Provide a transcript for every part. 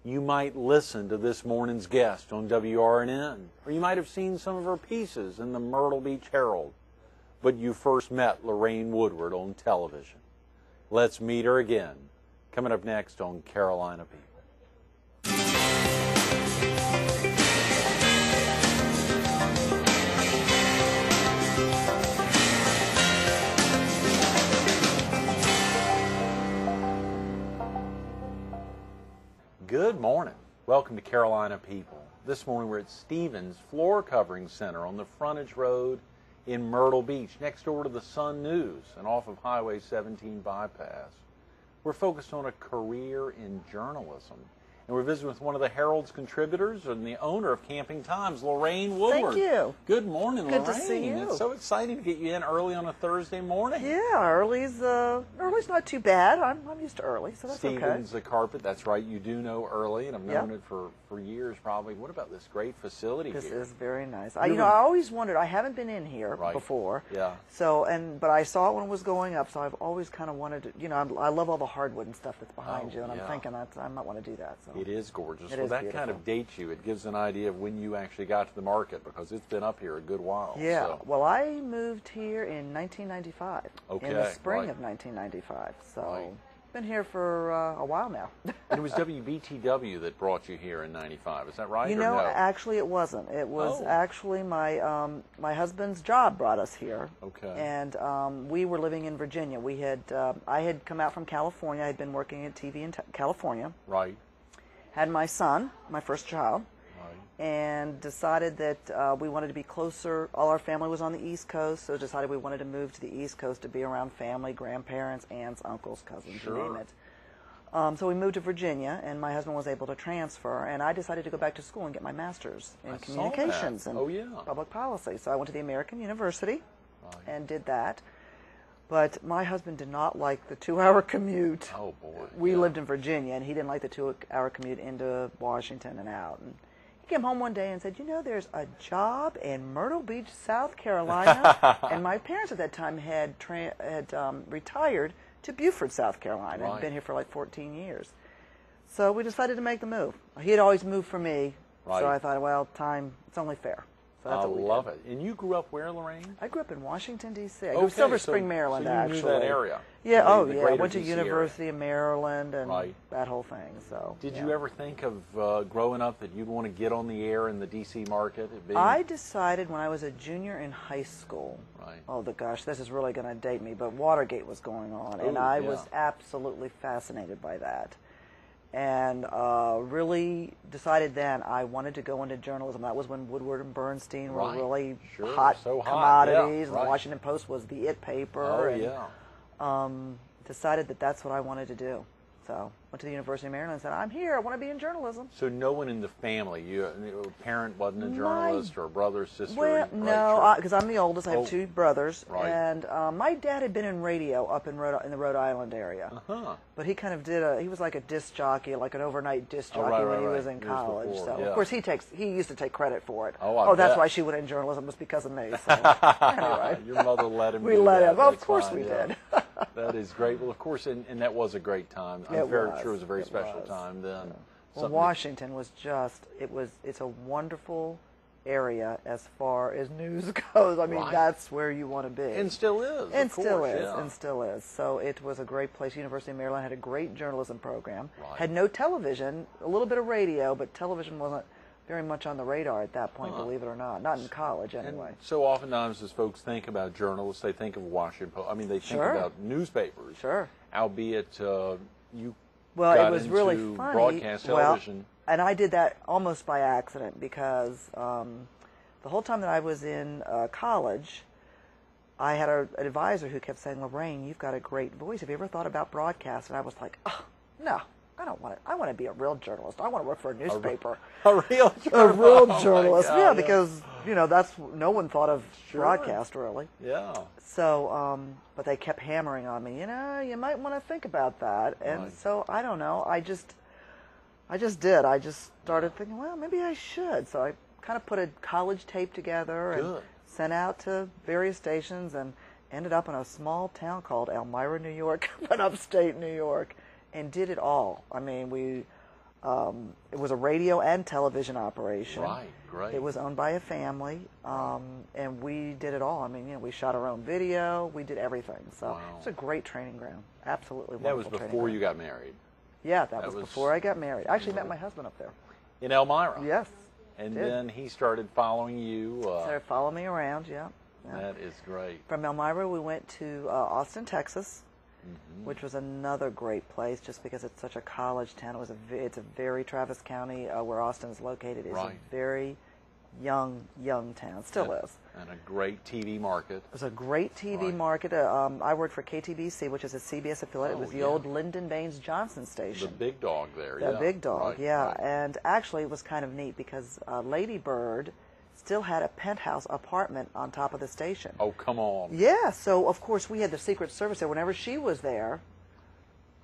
You might listen to this morning's guest on WRNN, or you might have seen some of her pieces in the Myrtle Beach Herald, but you first met Lorraine Woodward on television. Let's meet her again, coming up next on Carolina People. Good morning. Welcome to Carolina People. This morning we're at Stevens Floor Covering Center on the frontage road in Myrtle Beach, next door to the Sun News and off of Highway 17 bypass. We're focused on a career in journalism. And we're visiting with one of the Herald's contributors and the owner of Camping Times, Lorraine Woodward. Thank you. Good morning, Lorraine. Good to see you. It's so exciting to get you in early on a Thursday morning. Yeah, early's not too bad. I'm used to early, so that's Stevens, okay. the carpet, that's right. You do know early, and I've known it for years probably. What about this great facility This here? is very nice. I always wondered. I haven't been in here before. Yeah. So but I saw it when it was going up. So I've always kind of wanted to. I love all the hardwood and stuff that's behind you, and I'm thinking I might want to do that. So it is gorgeous. It Well, is that beautiful. kind of dates you. It gives an idea of when you actually got to the market because it's been up here a good while. Yeah. So. Well, I moved here in 1995. Okay. In the spring of 1995. So. Been here for a while now. And it was WBTW that brought you here in '95. Is that right? Actually, it wasn't. It was actually my my husband's job brought us here. Okay. And we were living in Virginia. We had I had come out from California. I had been working at TV in California. Right. Had my son, my first child. And decided that we wanted to be closer. All our family was on the East Coast, so decided we wanted to move to the East Coast to be around family, grandparents, aunts, uncles, cousins, you name it. So we moved to Virginia, and my husband was able to transfer, and I decided to go back to school and get my master's in communications and public policy. So I went to the American University and did that. But my husband did not like the 2-hour commute. Oh, boy. We lived in Virginia, and he didn't like the 2-hour commute into Washington and out. And he came home one day and said, there's a job in Myrtle Beach, South Carolina. And my parents at that time had retired to Beaufort, South Carolina, and been here for like 14 years. So we decided to make the move. He had always moved for me, so I thought, well, it's only fair. So that's what we love did. it. And you grew up where, Lorraine? I grew up in Washington, D.C. I grew up Silver Spring, Maryland, so you actually. knew that area? Yeah, I went to DC University of Maryland and Right. that whole thing. So. Did you ever think of growing up that you'd want to get on the air in the D.C. market? I decided when I was a junior in high school. Right. Oh, gosh, this is really going to date me, but Watergate was going on, and I was absolutely fascinated by that. And really decided then I wanted to go into journalism. That was when Woodward and Bernstein were really hot commodities. And the Washington Post was the it paper. Decided that that's what I wanted to do. So went to the University of Maryland and said, I'm here. I want to be in journalism. So no one in the family, your parent wasn't a journalist or a brother, sister? Well, no, because I'm the oldest. I have 2 brothers. Right. And my dad had been in radio up in the Rhode Island area. But he kind of he was like a disc jockey, like an overnight disc jockey when he was in college. So of course he used to take credit for it. That's why she went in journalism, was because of me. So anyway. Your mother let him We let him. Of course we did. That is great. Well, of course, and that was a great time. I'm sure it was a very special time then. Well, Washington was it's a wonderful area as far as news goes. I mean, that's where you want to be. And still is. And still is. And still is. So it was a great place. University of Maryland had a great journalism program. Had no television, a little bit of radio, but television wasn't very much on the radar at that point, believe it or not. Not in college, anyway. And so oftentimes as folks think about journalists, they think of Washington Post. I mean, they think about newspapers. Albeit you got it was into really funny. broadcast television. And I did that almost by accident because the whole time that I was in college, I had an advisor who kept saying, Lorraine, you've got a great voice. Have you ever thought about broadcast? And I was like, oh, no. I don't want it. I want to be a real journalist. I want to work for a newspaper. A real journalist? A real journalist, because, that's, no one thought of broadcast, really. Yeah. So, but they kept hammering on me, you might want to think about that. And so, I don't know, I just did. I just started thinking, well, maybe I should. So I kind of put a college tape together and sent out to various stations and ended up in a small town called Elmira, New York, in upstate New York. And did it all. I mean, It was a radio and television operation. Right, great. It was owned by a family, and we did it all. I mean, you know, we shot our own video. We did everything. So Wow. it's a great training ground. Absolutely That wonderful. was before you got married. Yeah, that was before I got married. I actually met my husband up there. In Elmira. Yes. And did. then he started following you. Started following me around. Yeah. That is great. From Elmira, we went to Austin, Texas, which was another great place just because it's such a college town. It's a very, Travis County, where Austin is located, is a very young town. Still is. And a great TV market. It was a great TV market. I worked for KTBC, which is a CBS affiliate. It was the old Lyndon Baines Johnson station. The big dog there, The big dog, And actually it was kind of neat because Lady Bird still had a penthouse apartment on top of the station. Oh, come on. Yeah, so of course we had the Secret Service there. Whenever she was there,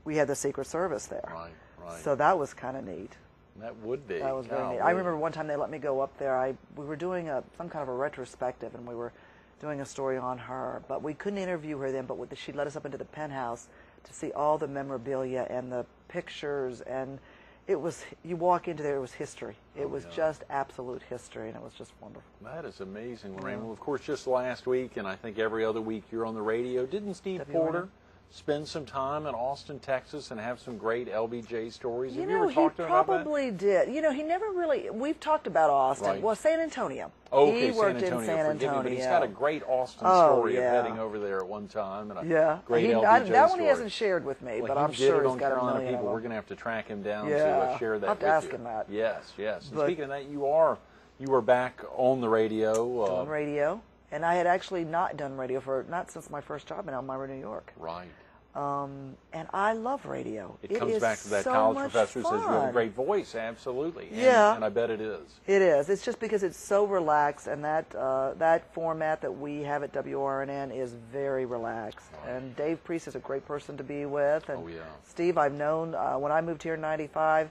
we had the Secret Service there. Right. So that was kind of neat. That would be. That was very neat. I remember one time they let me go up there. We were doing some kind of a retrospective, and we were doing a story on her, but we couldn't interview her then. But she let us up into the penthouse to see all the memorabilia and the pictures, and it was, you walk into there, it was history. It was just absolute history, and it was just wonderful. That is amazing, Lorraine. Well, of course, just last week, and I think every other week you're on the radio. Didn't Steve Porter spend some time in Austin, Texas, and have some great LBJ stories? Have you ever talked to him about that? He probably did. You know, he never really, we've talked about Austin. Well, San Antonio. Oh, okay, he worked San Antonio, in San Antonio. But he's got a great Austin story of heading over there at one time. And a great LBJ that one story. he hasn't shared with me, but I'm he sure did it he's on got a Carolina million People. of them. We're going to have to track him down to share that I'll have to ask him that. Yes. And speaking of that, you were back on the radio. On radio. And I had actually not done radio not since my first job in Elmira, New York. Right. And I love radio. It comes back to that college professor who says you have a great voice. Absolutely. And I bet it is. It is. It's just because it's so relaxed, and that format that we have at WRNN is very relaxed. Right. And Dave Priest is a great person to be with. And Steve, I've known when I moved here in '95.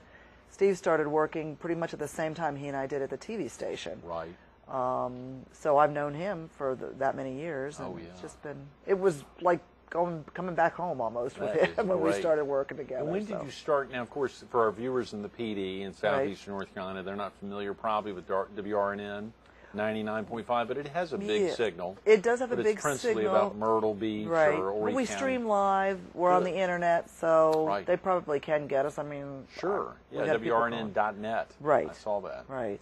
Steve started working pretty much at the same time he and I did at the TV station. Right. So I've known him for that many years. And it's just been. It was like coming back home almost with him when we started working together. And when did you start? Now, of course, for our viewers in the PD in southeastern North Carolina, they're not familiar probably with WRNN 99.5, but it has a big signal. It does have a big signal. It's principally about Myrtle Beach or Horry County. We stream live. We're on the internet, so they probably can get us. I mean, WRNN.net. Right. I saw that. Right.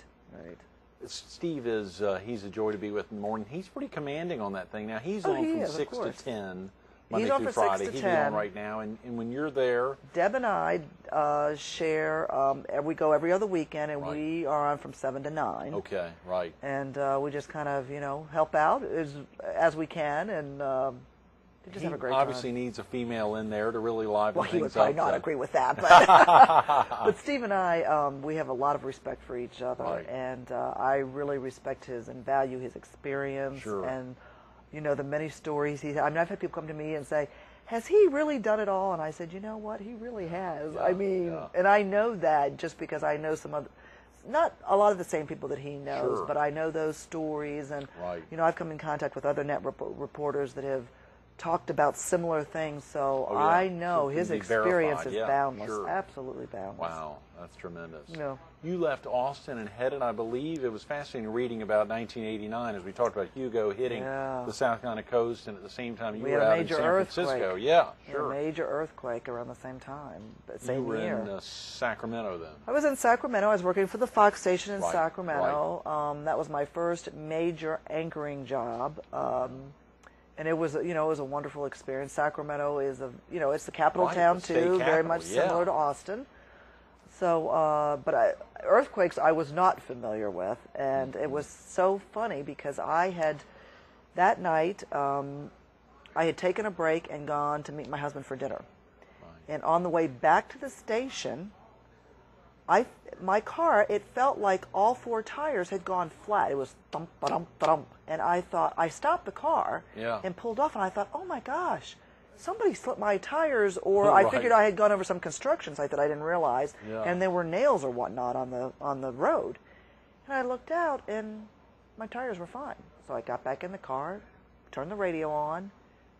Steve is he's a joy to be with in the morning. He's pretty commanding on that thing. Now, he's on from 6 to 10. Monday through Friday. He's on right now, and when you're there, Deb and I share. We go every other weekend, and we are on from 7 to 9. Okay, right. And we just kind of help out as we can, and just have a great time. Obviously needs a female in there to really liven things up. Well, he would probably not agree with that, but Steve and I, we have a lot of respect for each other, and I really respect his and value his experience and. The many stories he's. I mean, I've had people come to me and say, "Has he really done it all?" And I said, "You know what? He really has." I mean, and I know that just because I know some other, not a lot of the same people that he knows, but I know those stories, and I've come in contact with other net reporters that have talked about similar things, so I know his experience is boundless, absolutely boundless. Wow, that's tremendous. You left Austin and headed, I believe, it was fascinating reading about 1989 as we talked about Hugo hitting the South Carolina coast, and at the same time you were out in San Francisco. Yeah, sure. A major earthquake around the same time, same year. You were in Sacramento then. I was in Sacramento. I was working for the Fox station in Sacramento. That was my first major anchoring job. And it was, it was a wonderful experience. Sacramento is it's the capital town too, very much similar to Austin. So, but earthquakes I was not familiar with, and it was so funny because that night, I had taken a break and gone to meet my husband for dinner. And on the way back to the station, my car, it felt like all 4 tires had gone flat. It was thump, ba-dum, ba-dum. And I stopped the car and pulled off, and I thought, oh my gosh, somebody slipped my tires, or I figured I had gone over some construction site that I didn't realize, and there were nails or whatnot on the road. And I looked out, and my tires were fine. So I got back in the car, turned the radio on,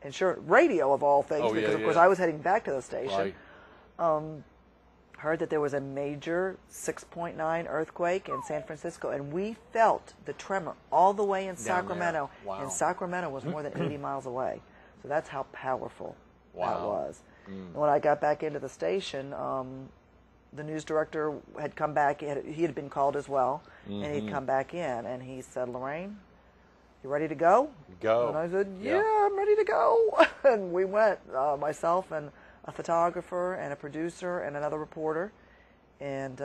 and radio of all things, because of course I was heading back to the station. heard that there was a major 6.9 earthquake in San Francisco, and we felt the tremor all the way in Sacramento. Wow. And Sacramento was more than 80 miles away. So that's how powerful that was. And when I got back into the station, the news director had come back. He had been called as well, and he'd come back in, and he said, "Lorraine, you ready to go?" Go. And I said, "Yeah, I'm ready to go." And we went, myself and a photographer and a producer and another reporter, and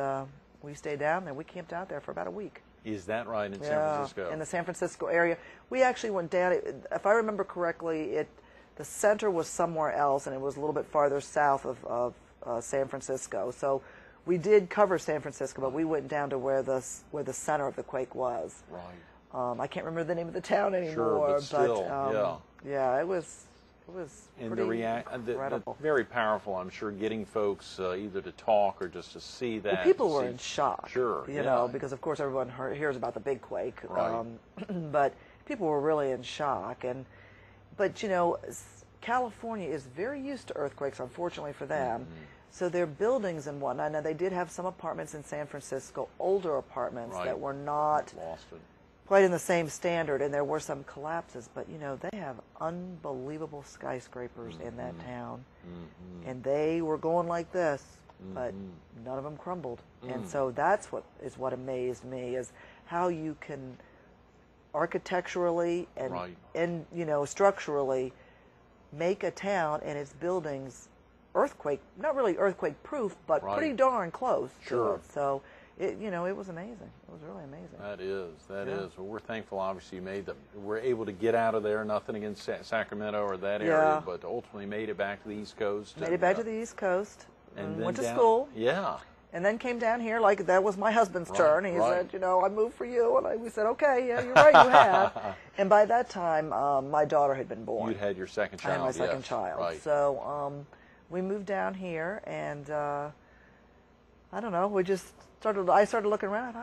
we stayed down there. We camped out there for about a week. Is that right, in San Francisco? In the San Francisco area. We actually went down, if I remember correctly, the center was somewhere else, and it was a little bit farther south of San Francisco. So we did cover San Francisco, but we went down to where the center of the quake was. Right. I can't remember the name of the town anymore. Sure, but still, yeah, it was and pretty the incredible. Very powerful, I'm sure, getting folks either to talk or just to see that. Well, people were in shock. Sure, you know, because of course everyone hears about the big quake, right. But people were really in shock. But you know, California is very used to earthquakes, unfortunately for them. So their buildings and whatnot. Now they did have some apartments in San Francisco, older apartments that were not quite in the same standard, and there were some collapses. But you know, they have unbelievable skyscrapers in that town, and they were going like this, but none of them crumbled. And so that's what amazed me, is how you can architecturally and you know, structurally make a town and its buildings not really earthquake proof, but pretty darn close to it. So you know, it was amazing. It was really amazing. That is. Well, we're thankful, obviously, we're able to get out of there. Nothing against Sacramento or that area, but ultimately made it back to the East Coast. Made it back to the East Coast, and went to school. Yeah. And then came down here, like that was my husband's turn. He said, you know, I moved for you. And we said, okay, yeah, you're right, you have. And by that time, my daughter had been born. You'd had your second child. I had my second child. Right. So we moved down here, and I don't know, I started looking around.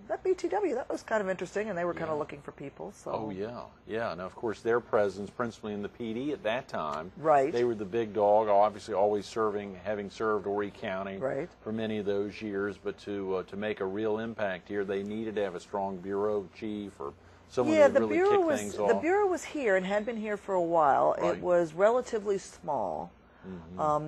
That BTW, that was kind of interesting, and they were kind of looking for people. So. Oh, yeah. Now, of course, their presence, principally in the PD at that time. Right. They were the big dog, obviously always having served Horry County for many of those years. But to make a real impact here, they needed to have a strong bureau chief or someone who really kick things off. The bureau was here and had been here for a while. Right. It was relatively small.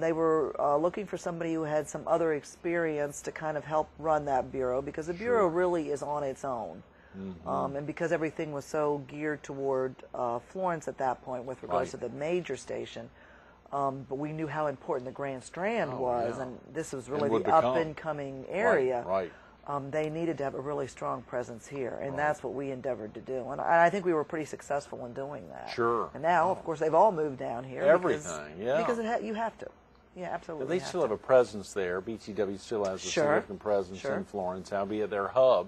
They were looking for somebody who had some other experience to kind of help run that bureau, because the bureau really is on its own. And because everything was so geared toward Florence at that point with regards to the major station, but we knew how important the Grand Strand was, and this was really the up-and-coming area. They needed to have a really strong presence here, and that's what we endeavored to do. And I think we were pretty successful in doing that. Sure. And now, of course, they've all moved down here. Everything, Because you have to. Yeah, absolutely. But they still have a presence there. BTW still has a significant presence in Florence, albeit their hub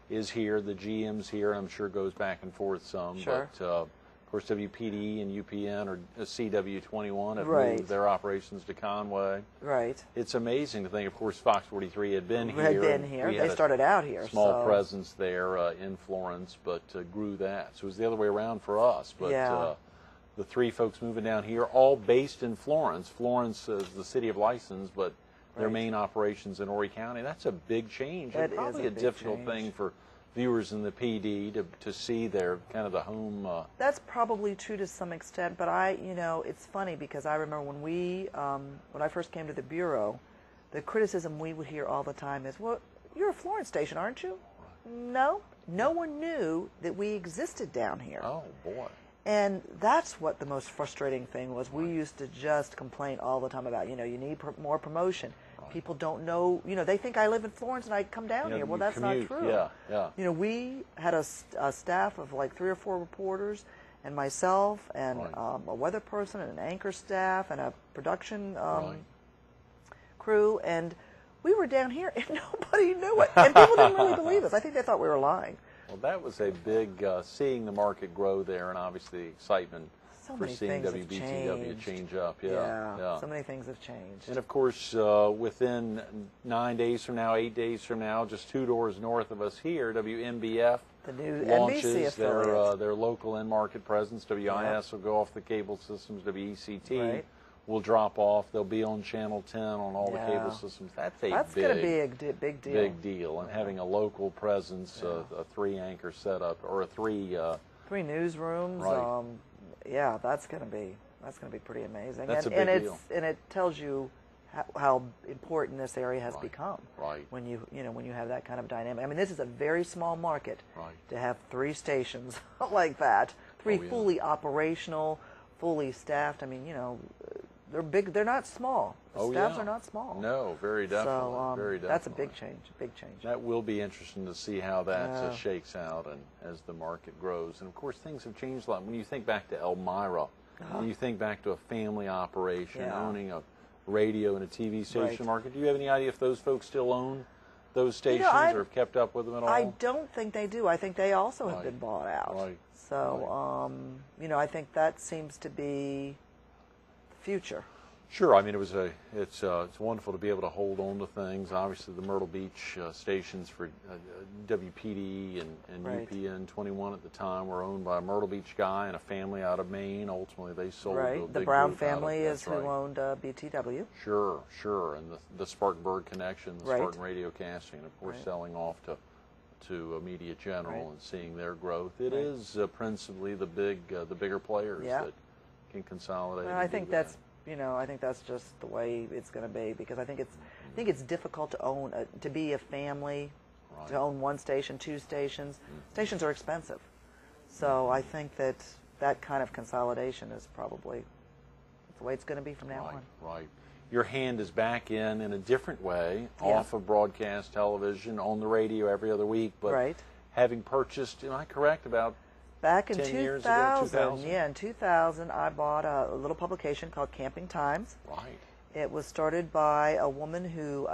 is here. The GM's here. I'm sure goes back and forth some. But, of course, WPD and UPN or CW21 have moved their operations to Conway. Right. It's amazing to think, of course, Fox 43 had been here. They started out here. Small presence there in Florence, but grew that. So it was the other way around for us. But the three folks moving down here, all based in Florence. Florence is the city of license, but their main operations in Horry County. That's a big change. That and probably is a difficult thing for viewers in the PD to see their kind of the home. That's probably true to some extent, but it's funny because I remember when I first came to the bureau, the criticism we would hear all the time is, "Well, you're a Florence station, aren't you?" No one knew that we existed down here. Oh boy. And that's what the most frustrating thing was. We used to just complain all the time about, you need more promotion. People don't know, they think I live in Florence and I come down here. Well, that's not true. We had a staff of like 3 or 4 reporters and myself and a weather person and an anchor staff and a production crew. And we were down here and nobody knew it. And people didn't really believe us. I think they thought we were lying. Well, that was a big, seeing the market grow there and obviously the excitement for seeing WBTW change up. Yeah, so many things have changed. And of course, within 9 days from now, 8 days from now, just 2 doors north of us here, WNBF the new launches their local in-market presence. WIS will go off the cable systems. WECT will drop off. They'll be on Channel 10 on all the cable systems. That's going to be a big deal. Big deal. And having a local presence, a 3-anchor setup, or a 3 newsrooms. Right. Yeah, that's going to be pretty amazing. That's a big deal. And it tells you how important this area has become. Right. When you have that kind of dynamic. I mean, this is a very small market to have 3 stations like that. 3 fully operational, fully staffed. I mean, they're big. They're not small. The staffs are not small. No, very definitely. So very definitely. that's a big change. Big change. That will be interesting to see how that shakes out and as the market grows. And of course, things have changed a lot. When you think back to Elmira, when you think back to a family operation owning a radio and a TV station market, do you have any idea if those folks still own those stations or have kept up with them at all? I don't think they do. I think they also have been bought out. Right. So, I think that seems to be the future. Sure. I mean, it's wonderful to be able to hold on to things. Obviously, the Myrtle Beach stations for WPD and UPN 21 at the time were owned by a Myrtle Beach guy and a family out of Maine. Ultimately, they sold to a big the Brown group out of, family is who owned BTW. Sure. And the Spartanburg connection, the Spartan Radio Casting, of course, selling off to Media General and seeing their growth. It is principally the bigger players that can consolidate. Well, I think that's just the way it's going to be, because I think it's difficult to own to be a family, to own 1 station, 2 stations. Stations are expensive, so I think that kind of consolidation is probably the way it's going to be from now on. Right. Your hand is back in a different way, off of broadcast television, on the radio every other week, but having purchased, am I correct, about back in 10 years ago, 2000? Yeah, in 2000, I bought a little publication called Camping Times. Right. It was started by a woman who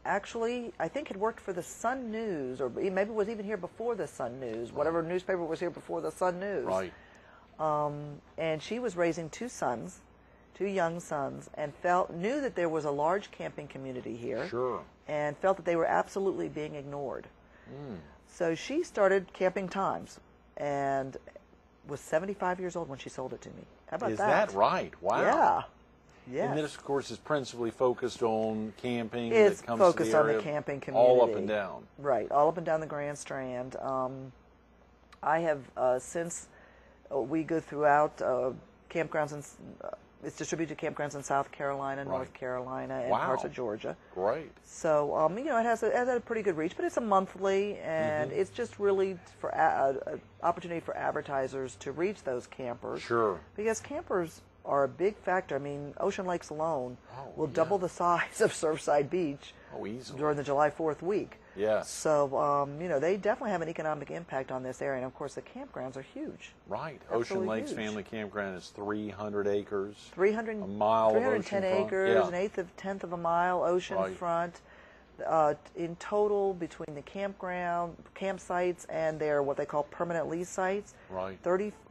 actually, I think, had worked for the Sun News, or maybe was even here before the Sun News, whatever newspaper was here before the Sun News. Right. And she was raising 2 sons, 2 young sons, and knew that there was a large camping community here. Sure. And felt that they were absolutely being ignored. So she started Camping Times, and was 75 years old when she sold it to me. How about that? Is that right? Wow. Yeah. Yeah. And this, of course, is principally focused on camping. It's that comes focused to the on area the camping community. all up and down. Right, all up and down the Grand Strand. I have, since we go throughout campgrounds, and it's distributed to campgrounds in South Carolina, North Carolina, and parts of Georgia. Great. So, it has a pretty good reach, but it's a monthly, and it's just really for an opportunity for advertisers to reach those campers. Sure. Because campers are a big factor. I mean, Ocean Lakes alone will double the size of Surfside Beach during the July 4th week. Yes. So, they definitely have an economic impact on this area. And, of course, the campgrounds are huge. Right. Absolutely Ocean Lakes huge. Family Campground is 300 acres. 300, a mile 310 of acres, an tenth of a mile oceanfront. In total, between the campsites, and their what they call permanent lease sites,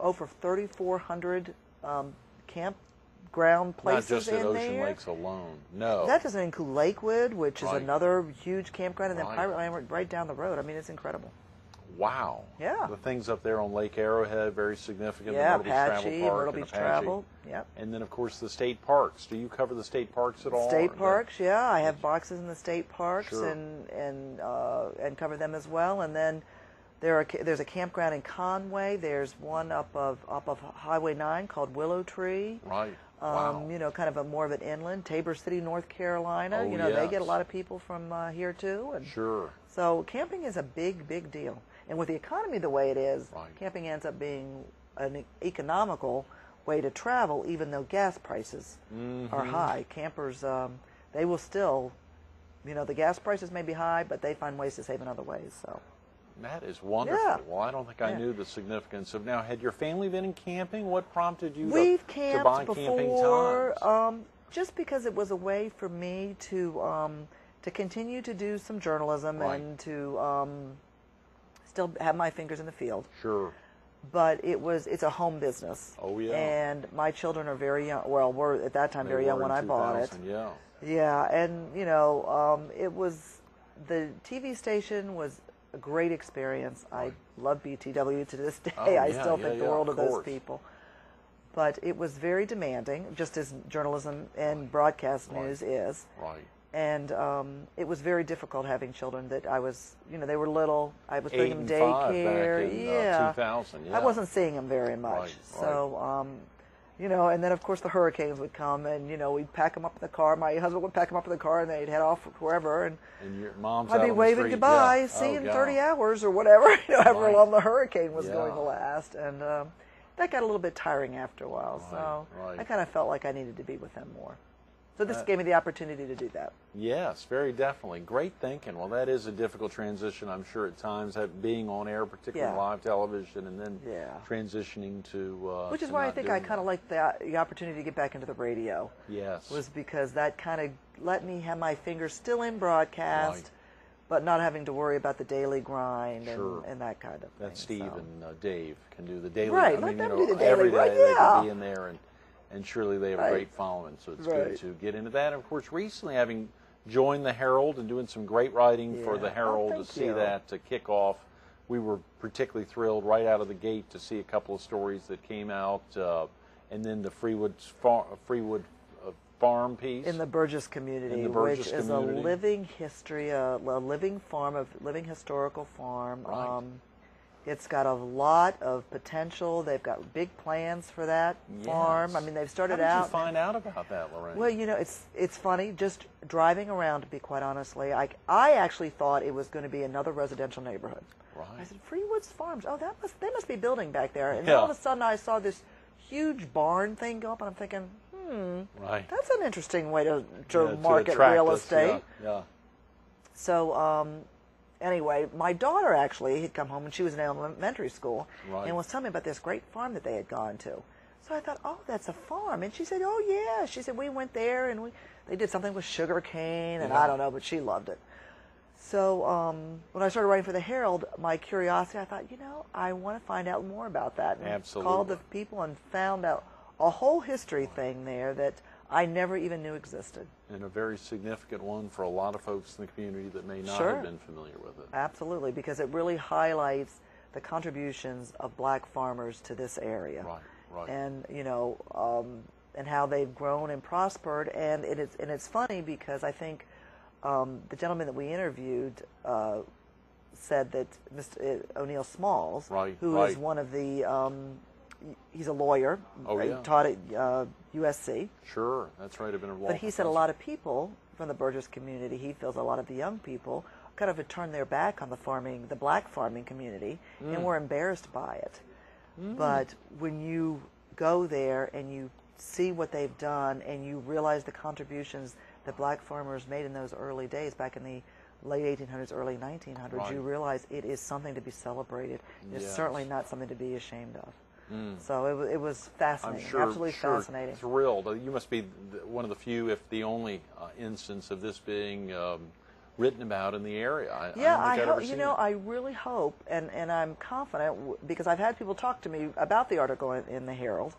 over 3,400 campground places Not just at in Ocean there. Lakes alone. No. That doesn't include Lakewood, which is another huge campground, and then Pirate Land right down the road. I mean, it's incredible. Wow. Yeah. The things up there on Lake Arrowhead, very significant. Yeah, the Myrtle Beach Apache, Travel Park Myrtle Beach and Travel. Yep. And then, of course, the state parks. Do you cover the state parks at all? State parks, yeah. I have boxes in the state parks Sure. and cover them as well. And then there's a campground in Conway. There's one up of Highway 9 called Willow Tree. Right. Wow. Kind of more of an inland. Tabor City, North Carolina. Oh, They get a lot of people from here too. And sure. So camping is a big, big deal. And with the economy the way it is, camping ends up being an economical way to travel, even though gas prices are high. Campers, they will still, the gas prices may be high, but they find ways to save in other ways. So that is wonderful. Yeah. Well, I don't think I knew the significance of. Now, had your family been in camping? What prompted you We've to camped buy before, Camping Times? just because it was a way for me to continue to do some journalism and to still have my fingers in the field. Sure. But it's a home business. Oh, yeah. And my children are very young. Well, were at that time very young when I bought it. Yeah. Yeah, and it was, the TV station was a great experience. I love BTW to this day. I still think the world of those people. But it was very demanding, just as journalism and broadcast news is. Right. And it was very difficult having children that I was, they were little. I was 8 putting them and daycare. 5 back in, yeah. 2000. Yeah. I wasn't seeing them very much. Right, So, and then of course the hurricanes would come, and we'd pack them up in the car. My husband would pack them up in the car, and they'd head off wherever. And your mom's I'd out be on the waving street. goodbye, Yeah. see you in God. 30 hours or whatever, however Right. long the hurricane was Yeah. going to last. And that got a little bit tiring after a while. Right, So right. I kind of felt like I needed to be with them more. So this gave me the opportunity to do that. Yes, very definitely. Great thinking. Well, that is a difficult transition, I'm sure, at times, being on air, particularly Yeah. live television, and then Yeah. transitioning to Which is to why I not think I doing kind of that. liked the opportunity to get back into the radio. Yes. Was because that kind of let me have my fingers still in broadcast, Right. but not having to worry about the daily grind Sure. and that kind of thing. That Steve So. and Dave can do the daily. Right, I let mean, them do the daily every day grind, they yeah. can be in there, and surely they have a Right. great following. So it's Right. good to get into that. And of course, recently having joined the Herald and doing some great writing for Yeah. the Oh, Herald to thank see you. that to kick off. We were particularly thrilled right out of the gate to see a couple of stories that came out, and then the Freewood Farm piece. In the Burgess community, In the Burgess which is community. a living history, a living farm, a living historical farm. Right. It's got a lot of potential. They've got big plans for that farm. I Yes. mean, they've started How did out. you find out about that, Lorraine? Well, it's funny. Just driving around, to be quite honestly, I actually thought it was going to be another residential neighborhood. Right. I said, Freewood's Farms. Oh, they must be building back there. And Yeah. all of a sudden, I saw this huge barn thing go up, and I'm thinking, Right. that's an interesting way to Yeah, market attract real us, estate. Yeah. So anyway, my daughter actually had come home when she was in elementary school Right. and was telling me about this great farm that they had gone to. So I thought, oh, that's a farm. And she said, oh, yeah. She said, we went there and they did something with sugar cane, and Yeah. I don't know, but she loved it. So when I started writing for the Herald, my curiosity, I thought, I want to find out more about that. And Absolutely. called the people and found out a whole history thing there that I never even knew existed. And a very significant one for a lot of folks in the community that may not Sure. have been familiar with it. Absolutely, because it really highlights the contributions of black farmers to this area. Right, right. And, and how they've grown and prospered. And it's funny because I think the gentleman that we interviewed said that Mr. O'Neill Smalls, Right, who right. is one of the, he's a lawyer, Oh, he yeah. taught at USC, Sure, that's right. I've been involved. but he said a lot of people from the Burgess community, he feels a lot of the young people kind of had turned their back on the black farming community, and were embarrassed by it. But when you go there and you see what they've done and you realize the contributions that black farmers made in those early days, back in the late 1800s, early 1900s, Right. you realize it is something to be celebrated. It's Yes. certainly not something to be ashamed of. So it was fascinating, I'm sure, absolutely sure fascinating. thrilled. You must be one of the few, if the only, instance of this being written about in the area. I don't think I'd ever hope, seen it. I really hope, and I'm confident because I've had people talk to me about the article in the Herald.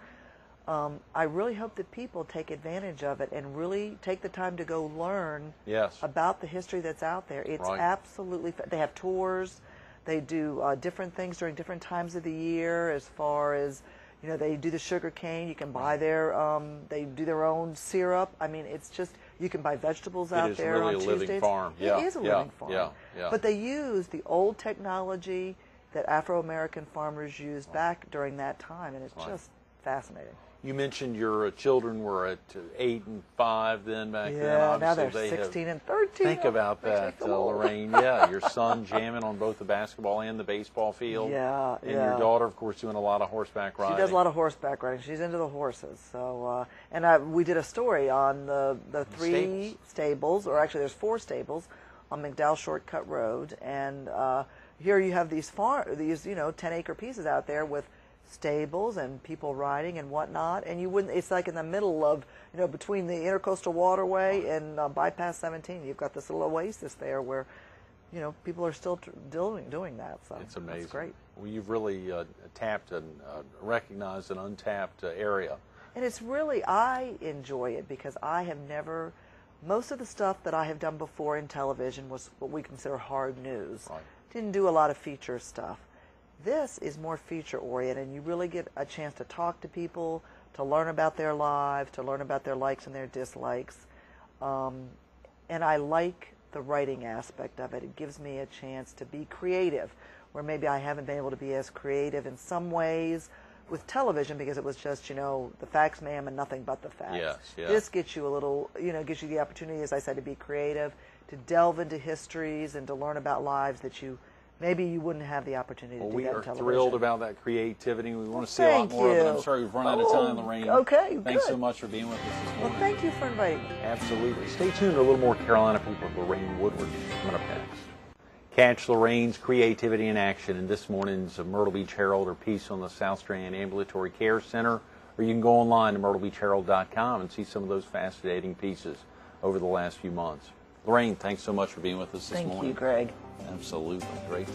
I really hope that people take advantage of it and really take the time to go learn Yes. about the history that's out there. It's Right. absolutely, they have tours, they do different things during different times of the year as far as, they do the sugar cane, you can buy they do their own syrup. I mean, it's just, you can buy vegetables out is there really on a living Tuesdays. farm. Yeah, It is a yeah, living farm. yeah, yeah. But they use the old technology that Afro-American farmers used back during that time, and it's Right. just fascinating. You mentioned your children were at 8 and 5 then back then. Yeah, now Obviously, they're they have 16 and 13. Think about Makes me that, feel old. Lorraine. Yeah, your son jamming on both the basketball and the baseball field. Yeah, And yeah. your daughter, of course, doing a lot of horseback riding. She does a lot of horseback riding. She's into the horses. So, we did a story on the three stables, or actually there's 4 stables on McDowell Shortcut Road, and here you have these 10-acre pieces out there with stables and people riding and whatnot, and it's like in the middle of, between the Intercoastal Waterway and Bypass 17. You've got this little oasis there where, people are still doing that. So It's amazing. That's great. Well, you've really tapped and recognized an untapped area. And it's really, I enjoy it because I have never, most of the stuff that I have done before in television was what we consider hard news. Right. Didn't do a lot of feature stuff. This is more feature oriented, and you really get a chance to talk to people, to learn about their lives, to learn about their likes and their dislikes. And I like the writing aspect of it. It gives me a chance to be creative, where maybe I haven't been able to be as creative in some ways with television because it was just, the facts, ma'am, and nothing but the facts. Yes, yes. This gets you a little, gives you the opportunity, as I said, to be creative, to delve into histories and to learn about lives that maybe you wouldn't have the opportunity to do We that are in television. thrilled about that creativity. We want to see a lot Thank more of it. I'm you. sorry we've run out of time, Lorraine. Okay, Thanks good. so much for being with us this Well, morning. thank you for inviting me. Absolutely. Stay tuned to a little more Carolina People with Lorraine Woodward coming up next. Catch Lorraine's creativity in action in this morning's Myrtle Beach Herald or piece on the South Strand Ambulatory Care Center, or you can go online to myrtlebeachherald.com and see some of those fascinating pieces over the last few months. Lorraine, thanks so much for being with us this morning. Thank you, Greg. Absolutely. Great.